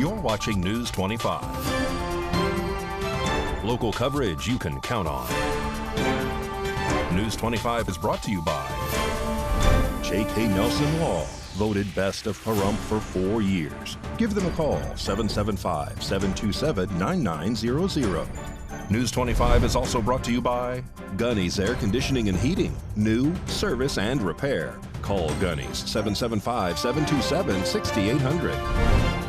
You're watching News 25. Local coverage you can count on. News 25 is brought to you by J.K. Nelson Law, voted best of Pahrump for 4 years. Give them a call, 775-727-9900. News 25 is also brought to you by Gunny's Air Conditioning and Heating. New, service, and repair. Call Gunny's, 775-727-6800.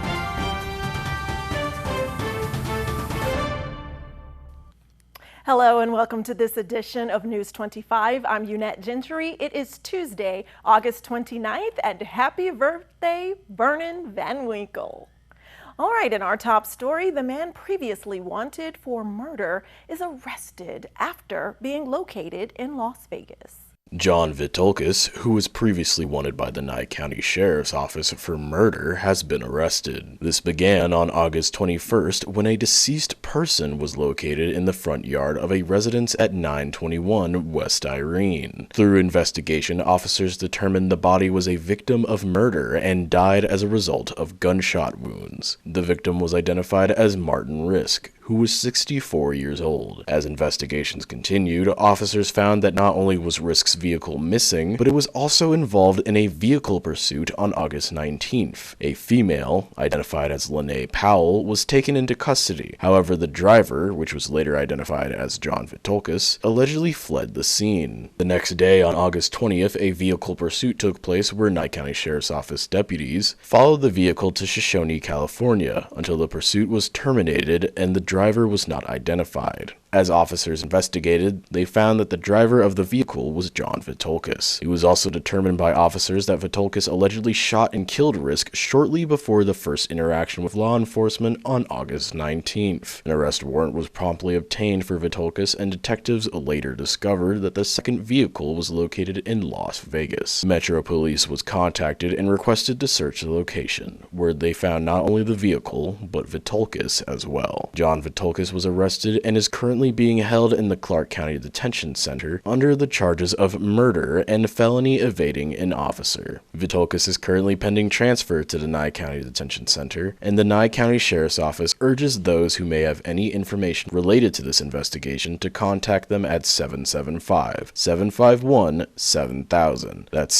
Hello and welcome to this edition of News 25. I'm Unette Gentry. It is Tuesday, August 29th, and happy birthday, Vernon Van Winkle. All right, in our top story, the man previously wanted for murder is arrested after being located in Las Vegas. John Vitulkus, who was previously wanted by the Nye County Sheriff's Office for murder, has been arrested. This began on August 21st when a deceased person was located in the front yard of a residence at 921 West Irene. Through investigation, officers determined the body was a victim of murder and died as a result of gunshot wounds. The victim was identified as Martin Risk, who was 64 years old. As investigations continued, officers found that not only was Risk's vehicle missing, but it was also involved in a vehicle pursuit on August 19th. A female, identified as Lene Powell, was taken into custody. However, the driver, which was later identified as John Vitulkus, allegedly fled the scene. The next day, on August 20th, a vehicle pursuit took place where Nye County Sheriff's Office deputies followed the vehicle to Shoshone, California, until the pursuit was terminated and the driver was not identified. As officers investigated, they found that the driver of the vehicle was John Vitulkus. It was also determined by officers that Vitulkus allegedly shot and killed Risk shortly before the first interaction with law enforcement on August 19th. An arrest warrant was promptly obtained for Vitulkus, and detectives later discovered that the second vehicle was located in Las Vegas. Metro Police was contacted and requested to search the location, where they found not only the vehicle, but Vitulkus as well. John Vitulkus was arrested and is currently being held in the Clark County Detention Center under the charges of murder and felony evading an officer. Vitulkus is currently pending transfer to the Nye County Detention Center, and the Nye County Sheriff's Office urges those who may have any information related to this investigation to contact them at 775-751-7000. That's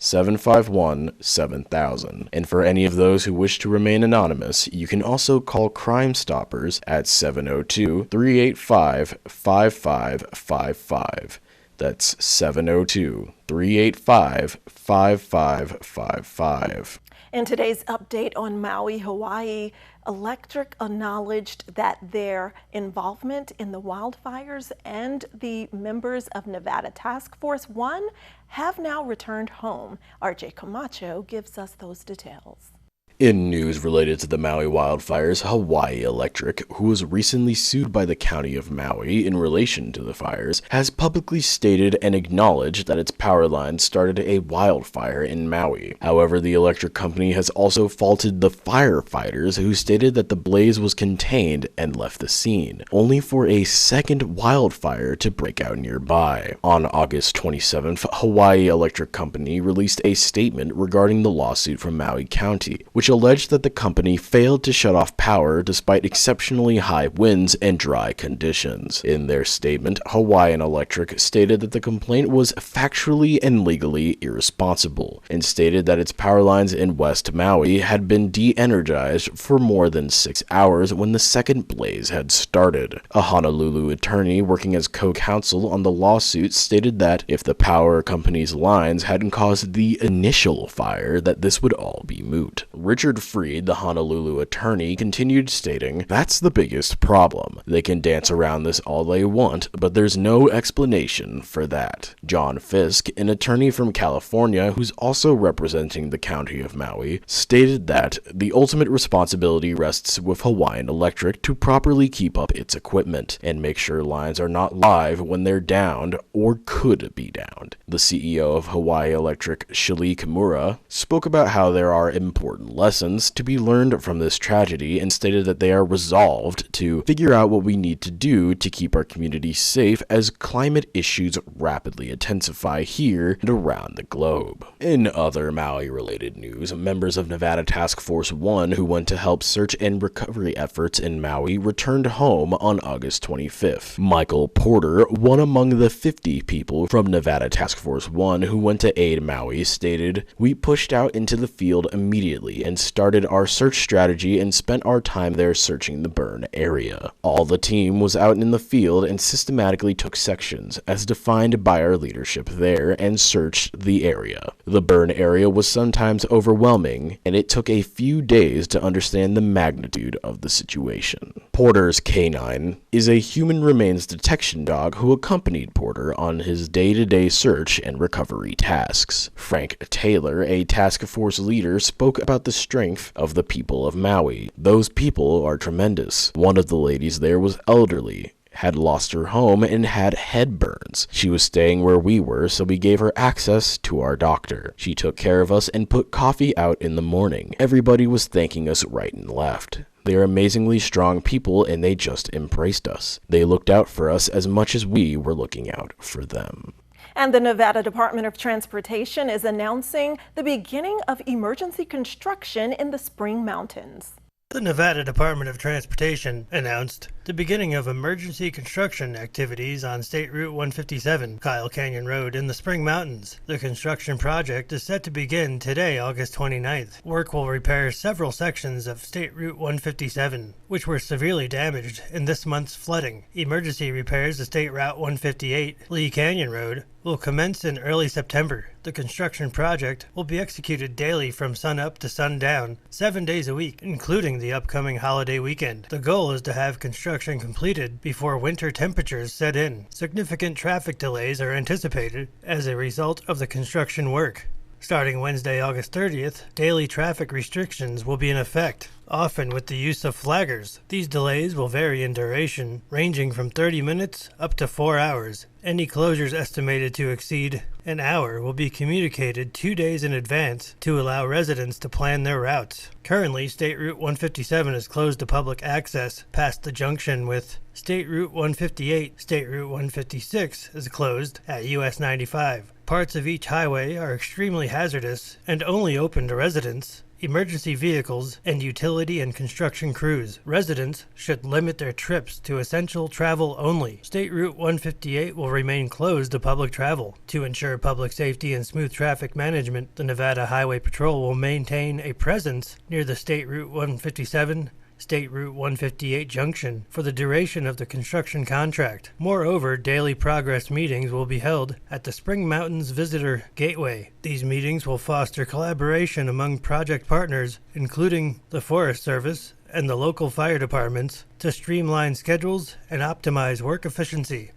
751-7000. And for any of those who wish to remain anonymous, you can also call Crime Stoppers at 702-385-5555. That's 702-385-5555. In today's update on Maui, Hawaii, Electric acknowledged that their involvement in the wildfires and the members of Nevada Task Force 1 have now returned home. RJ Camacho gives us those details. In news related to the Maui wildfires, Hawaii Electric, who was recently sued by the county of Maui in relation to the fires, has publicly stated and acknowledged that its power lines started a wildfire in Maui. However, the electric company has also faulted the firefighters who stated that the blaze was contained and left the scene, only for a second wildfire to break out nearby. On August 27th, Hawaii Electric Company released a statement regarding the lawsuit from Maui County, which alleged that the company failed to shut off power despite exceptionally high winds and dry conditions. In their statement, Hawaiian Electric stated that the complaint was factually and legally irresponsible, and stated that its power lines in West Maui had been de-energized for more than 6 hours when the second blaze had started. A Honolulu attorney working as co-counsel on the lawsuit stated that if the power company's lines hadn't caused the initial fire, that this would all be moot. Richard Freed, the Honolulu attorney, continued stating, "That's the biggest problem. They can dance around this all they want, but there's no explanation for that." John Fisk, an attorney from California who's also representing the county of Maui, stated that the ultimate responsibility rests with Hawaiian Electric to properly keep up its equipment and make sure lines are not live when they're downed or could be downed. The CEO of Hawaii Electric, Shali Kimura, spoke about how there are important lessons lessons to be learned from this tragedy and stated that they are resolved to figure out what we need to do to keep our community safe as climate issues rapidly intensify here and around the globe. In other Maui-related news, members of Nevada Task Force 1 who went to help search and recovery efforts in Maui returned home on August 25th. Michael Porter, one among the 50 people from Nevada Task Force 1 who went to aid Maui, stated, "We pushed out into the field immediately and started our search strategy and spent our time there searching the burn area. All the team was out in the field and systematically took sections, as defined by our leadership there, and searched the area. The burn area was sometimes overwhelming, and it took a few days to understand the magnitude of the situation." Porter's canine is a human remains detection dog who accompanied Porter on his day-to-day search and recovery tasks. Frank Taylor, a task force leader, spoke about the strength of the people of Maui. "Those people are tremendous. One of the ladies there was elderly, had lost her home, and had head burns. She was staying where we were, so we gave her access to our doctor. She took care of us and put coffee out in the morning. Everybody was thanking us right and left. They are amazingly strong people, and they just embraced us. They looked out for us as much as we were looking out for them." And the Nevada Department of Transportation is announcing the beginning of emergency construction in the Spring Mountains. The Nevada Department of Transportation announced the beginning of emergency construction activities on State Route 157, Kyle Canyon Road in the Spring Mountains. The construction project is set to begin today, August 29th. Work will repair several sections of State Route 157, which were severely damaged in this month's flooding. Emergency repairs of State Route 158, Lee Canyon Road, will commence in early September. The construction project will be executed daily from sunup to sundown, 7 days a week, including the upcoming holiday weekend. The goal is to have construction completed before winter temperatures set in. Significant traffic delays are anticipated as a result of the construction work. Starting Wednesday, August 30th, daily traffic restrictions will be in effect, often with the use of flaggers. These delays will vary in duration, ranging from 30 minutes up to 4 hours. Any closures estimated to exceed an hour will be communicated 2 days in advance to allow residents to plan their routes. Currently, State Route 157 is closed to public access past the junction with State Route 158. State Route 156 is closed at US 95. Parts of each highway are extremely hazardous and only open to residents, emergency vehicles, and utility and construction crews. Residents should limit their trips to essential travel only. State Route 158 will remain closed to public travel. To ensure public safety and smooth traffic management, the Nevada Highway Patrol will maintain a presence near the State Route 157, State Route 158 junction for the duration of the construction contract. Moreover, daily progress meetings will be held at the Spring Mountains Visitor Gateway. These meetings will foster collaboration among project partners, including the Forest Service and the local fire departments, to streamline schedules and optimize work efficiency.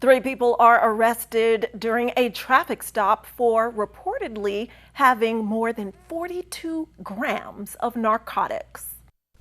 3 people are arrested during a traffic stop for reportedly having more than 42 grams of narcotics.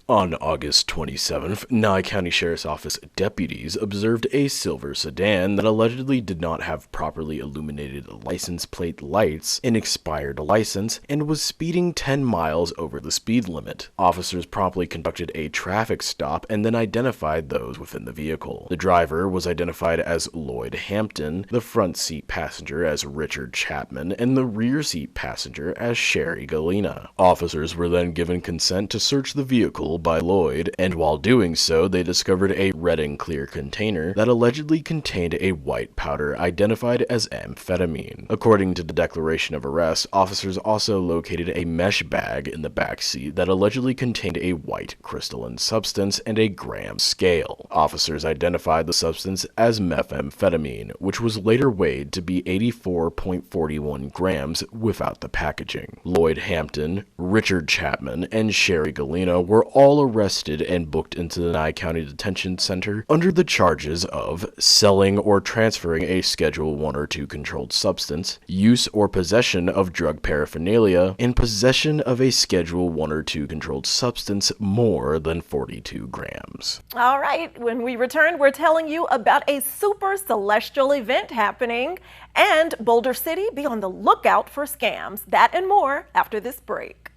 On August 27th, Nye County Sheriff's Office deputies observed a silver sedan that allegedly did not have properly illuminated license plate lights, an expired license, and was speeding 10 miles over the speed limit. Officers promptly conducted a traffic stop and then identified those within the vehicle. The driver was identified as Lloyd Hampton, the front seat passenger as Richard Chapman, and the rear seat passenger as Sherry Galena. Officers were then given consent to search the vehicle by Lloyd, and while doing so, they discovered a red and clear container that allegedly contained a white powder identified as amphetamine. According to the declaration of arrest, officers also located a mesh bag in the back seat that allegedly contained a white crystalline substance and a gram scale. Officers identified the substance as methamphetamine, which was later weighed to be 84.41 grams without the packaging. Lloyd Hampton, Richard Chapman, and Sherry Galena were all arrested and booked into the Nye County Detention Center under the charges of selling or transferring a Schedule 1 or 2 controlled substance, use or possession of drug paraphernalia, and possession of a Schedule 1 or 2 controlled substance more than 42 grams. All right, when we return, we're telling you about a super celestial event happening, and Boulder City, be on the lookout for scams. That and more after this break.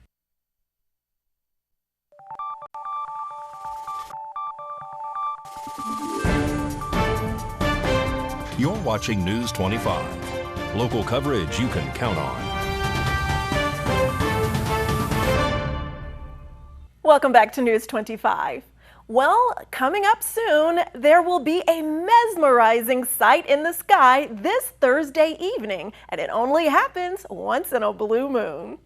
You're watching News 25. Local coverage you can count on. Welcome back to News 25. Well, coming up soon, there will be a mesmerizing sight in the sky this Thursday evening, and it only happens once in a blue moon.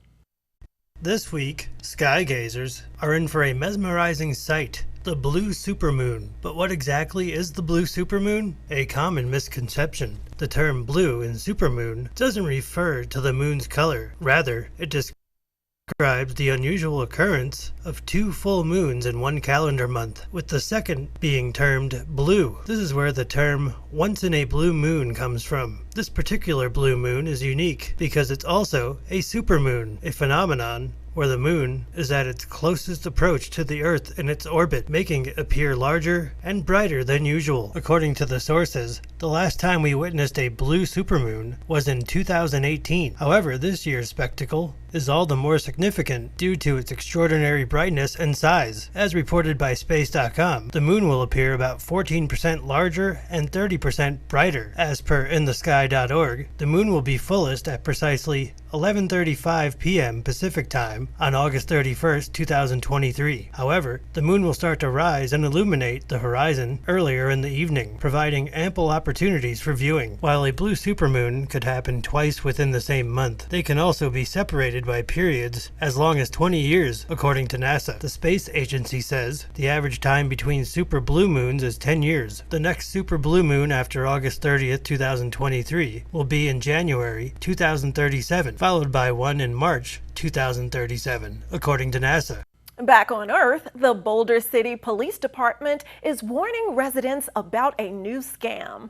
This week, sky gazers are in for a mesmerizing sight, the blue supermoon. But what exactly is the blue supermoon? A common misconception. The term blue in supermoon doesn't refer to the moon's color. Rather, it describes the unusual occurrence of 2 full moons in one calendar month, with the second being termed blue. This is where the term once in a blue moon comes from. This particular blue moon is unique because it's also a supermoon, a phenomenon where the moon is at its closest approach to the Earth in its orbit, making it appear larger and brighter than usual. According to the sources, the last time we witnessed a blue supermoon was in 2018. However, this year's spectacle is all the more significant due to its extraordinary brightness and size. As reported by Space.com, the moon will appear about 14% larger and 30% brighter. As per InTheSky.org, the moon will be fullest at precisely 11:35 p.m. Pacific Time on August 31st, 2023. However, the moon will start to rise and illuminate the horizon earlier in the evening, providing ample opportunities for viewing. While a blue supermoon could happen twice within the same month, they can also be separated by periods as long as 20 years, according to NASA. The space agency says the average time between super blue moons is 10 years. The next super blue moon after August 30th, 2023 will be in January 2037, followed by one in March 2037, according to NASA. Back on Earth, the Boulder City Police Department is warning residents about a new scam.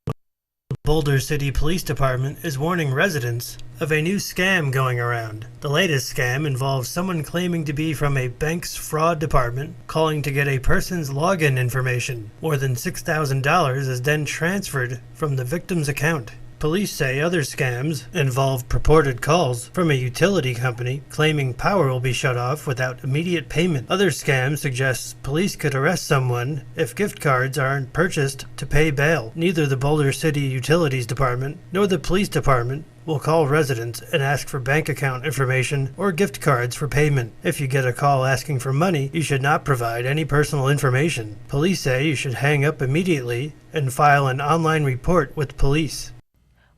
The Boulder City Police Department is warning residents of a new scam going around. The latest scam involves someone claiming to be from a bank's fraud department, calling to get a person's login information. More than $6,000 is then transferred from the victim's account. Police say other scams involve purported calls from a utility company claiming power will be shut off without immediate payment. Other scams suggest police could arrest someone if gift cards aren't purchased to pay bail. Neither the Boulder City Utilities Department nor the police department will call residents and ask for bank account information or gift cards for payment. If you get a call asking for money, you should not provide any personal information. Police say you should hang up immediately and file an online report with police.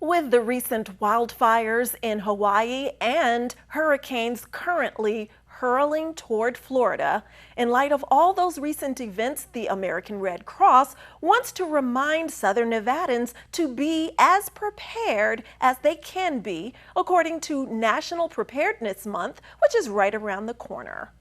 With the recent wildfires in Hawaii and hurricanes currently hurling toward Florida, in light of all those recent events, the American Red Cross wants to remind Southern Nevadans to be as prepared as they can be, according to National Preparedness Month, which is right around the corner.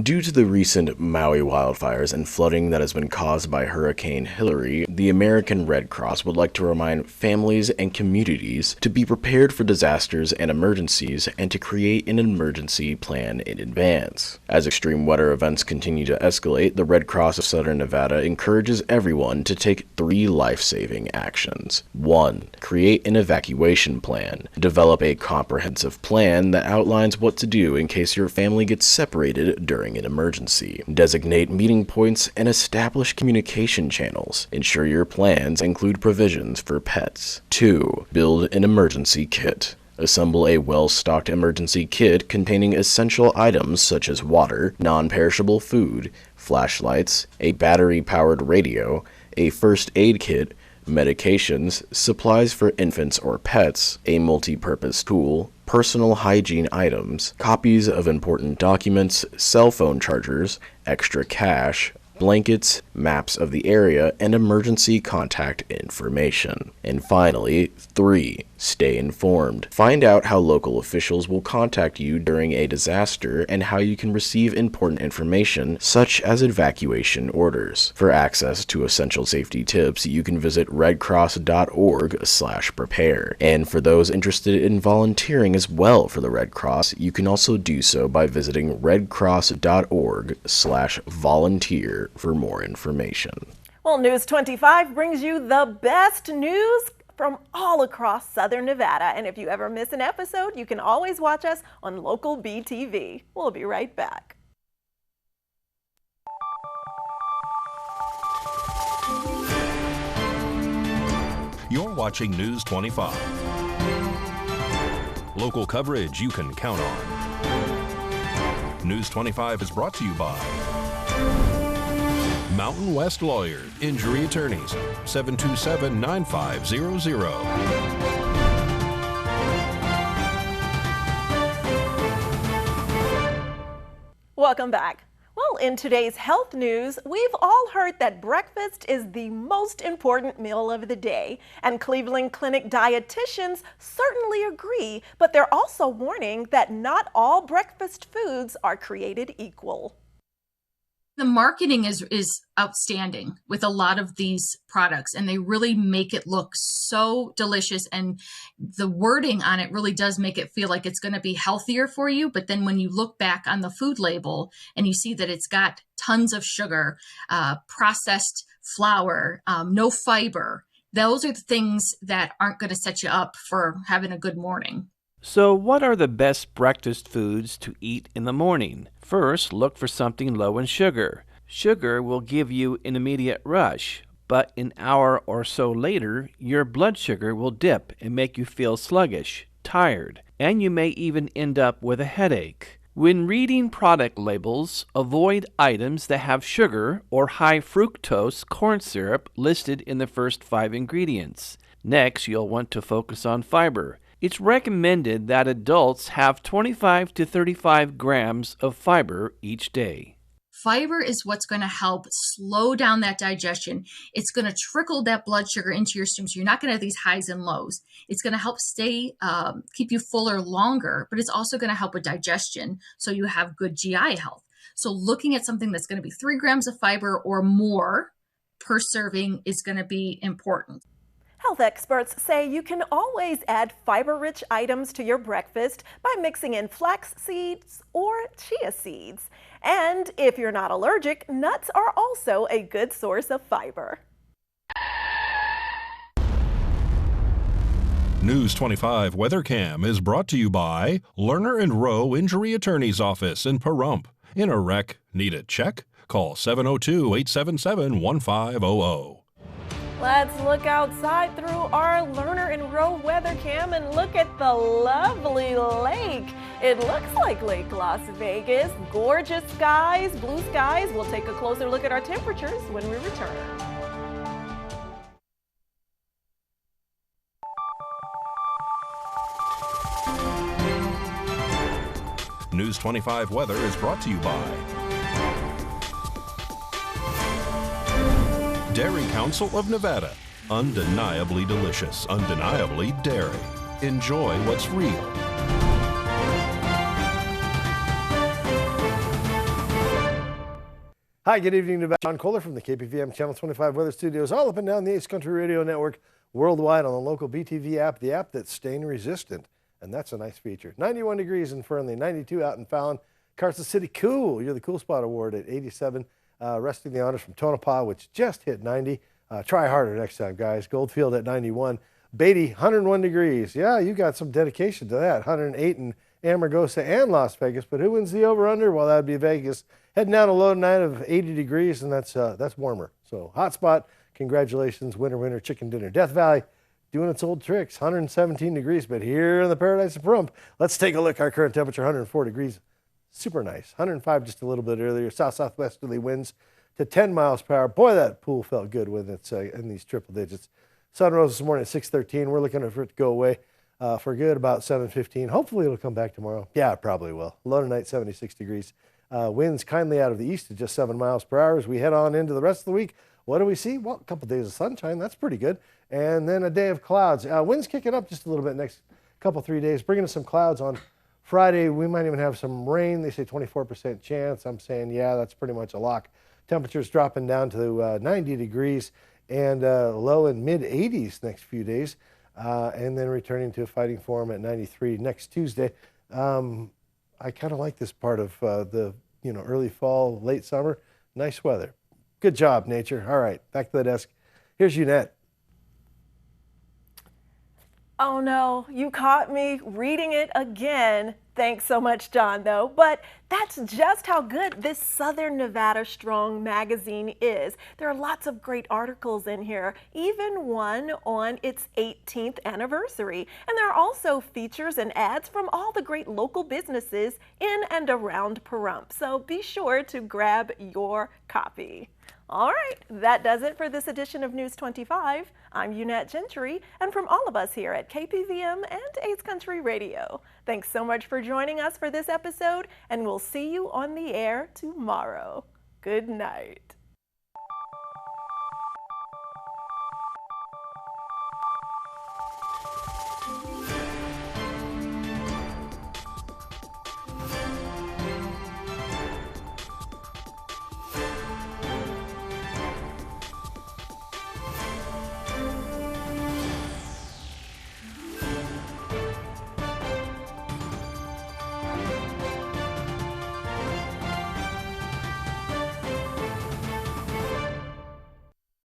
Due to the recent Maui wildfires and flooding that has been caused by Hurricane Hilary, the American Red Cross would like to remind families and communities to be prepared for disasters and emergencies and to create an emergency plan in advance. As extreme weather events continue to escalate, the Red Cross of Southern Nevada encourages everyone to take 3 life-saving actions. 1. Create an evacuation plan. Develop a comprehensive plan that outlines what to do in case your family gets separated during an emergency. Designate meeting points and establish communication channels. Ensure your plans include provisions for pets. 2. Build an emergency kit. Assemble a well-stocked emergency kit containing essential items such as water, non-perishable food, flashlights, a battery-powered radio, a first aid kit, medications, supplies for infants or pets, a multi-purpose tool, personal hygiene items, copies of important documents, cell phone chargers, extra cash, blankets, maps of the area, and emergency contact information. And finally, 3. Stay informed. Find out how local officials will contact you during a disaster and how you can receive important information such as evacuation orders. For access to essential safety tips, you can visit redcross.org/prepare. And for those interested in volunteering as well for the Red Cross, you can also do so by visiting redcross.org/volunteer for more information. Well, News 25 brings you the best news from all across Southern Nevada. And if you ever miss an episode, you can always watch us on local BTV. We'll be right back. You're watching News 25. Local coverage you can count on. News 25 is brought to you by Mountain West Lawyers, Injury Attorneys, 727-9500. Welcome back. Well, in today's health news, we've all heard that breakfast is the most important meal of the day, and Cleveland Clinic dietitians certainly agree, but they're also warning that not all breakfast foods are created equal. The marketing is outstanding with a lot of these products, and they really make it look so delicious, and the wording on it really does make it feel like it's going to be healthier for you. But then when you look back on the food label and you see that it's got tons of sugar, processed flour, no fiber, those are the things that aren't going to set you up for having a good morning. So what are the best breakfast foods to eat in the morning? First, look for something low in sugar. Sugar will give you an immediate rush, but an hour or so later, your blood sugar will dip and make you feel sluggish, tired, and you may even end up with a headache. When reading product labels, avoid items that have sugar or high fructose corn syrup listed in the first 5 ingredients. Next, you'll want to focus on fiber. It's recommended that adults have 25 to 35 grams of fiber each day. Fiber is what's going to help slow down that digestion. It's going to trickle that blood sugar into your stream, so you're not going to have these highs and lows. It's going to help keep you fuller longer, but it's also going to help with digestion, so you have good GI health. So looking at something that's going to be 3 grams of fiber or more per serving is going to be important. Health experts say you can always add fiber-rich items to your breakfast by mixing in flax seeds or chia seeds. And if you're not allergic, nuts are also a good source of fiber. News 25 WeatherCam is brought to you by Lerner and Rowe Injury Attorney's Office in Pahrump. In a wreck, need a check? Call 702-877-1500. Let's look outside through our Lerner and Rowe weather cam and look at the lovely lake. It looks like Lake Las Vegas. Gorgeous skies, blue skies. We'll take a closer look at our temperatures when we return. News 25 weather is brought to you by Dairy Council of Nevada. Undeniably delicious, undeniably dairy. Enjoy what's real. Hi, good evening. Nevada. John Kohler from the KPVM Channel 25 Weather Studios, all up and down the Ace Country Radio Network, worldwide on the local BTV app, the app that's stain resistant. And that's a nice feature. 91 degrees in Fernley, 92 out in Fallon. Carson City, cool. You're the Cool Spot Award at 87. Resting the honors from Tonopah, which just hit 90. Try harder next time, guys. Goldfield at 91. Beatty, 101 degrees. Yeah, you got some dedication to that. 108 in Amargosa and Las Vegas. But who wins the over-under? Well, that'd be Vegas. Heading down a low tonight of 80 degrees, and that's warmer. So hot spot. Congratulations, winner, chicken dinner. Death Valley doing its old tricks. 117 degrees, but here in the paradise of Pahrump, let's take a look. Our current temperature, 104 degrees. Super nice. 105 just a little bit earlier. South-southwesterly winds to 10 miles per hour. Boy, that pool felt good when it's in these triple digits. Sun rose this morning at 6:13. We're looking for it to go away for good about 7:15. Hopefully it'll come back tomorrow. Yeah, it probably will. Low tonight, 76 degrees. Winds kindly out of the east at just 7 miles per hour. As we head on into the rest of the week, what do we see? Well, a couple days of sunshine. That's pretty good. And then a day of clouds. Winds kicking up just a little bit next couple, 3 days, bringing us some clouds on Friday. We might even have some rain. They say 24% chance. I'm saying, yeah, that's pretty much a lock. Temperatures dropping down to 90 degrees and low in mid-80s next few days, and then returning to a fighting form at 93 next Tuesday. I kind of like this part of the early fall, late summer. Nice weather. Good job, nature. All right, back to the desk. Here's Unette. Oh no, you caught me reading it again. Thanks so much, John, though. But that's just how good this Southern Nevada Strong magazine is. There are lots of great articles in here, even one on its 18th anniversary. And there are also features and ads from all the great local businesses in and around Pahrump. So be sure to grab your copy. All right, that does it for this edition of News 25. I'm Unette Gentry, and from all of us here at KPVM and 8th Country Radio, thanks so much for joining us for this episode, and we'll see you on the air tomorrow. Good night.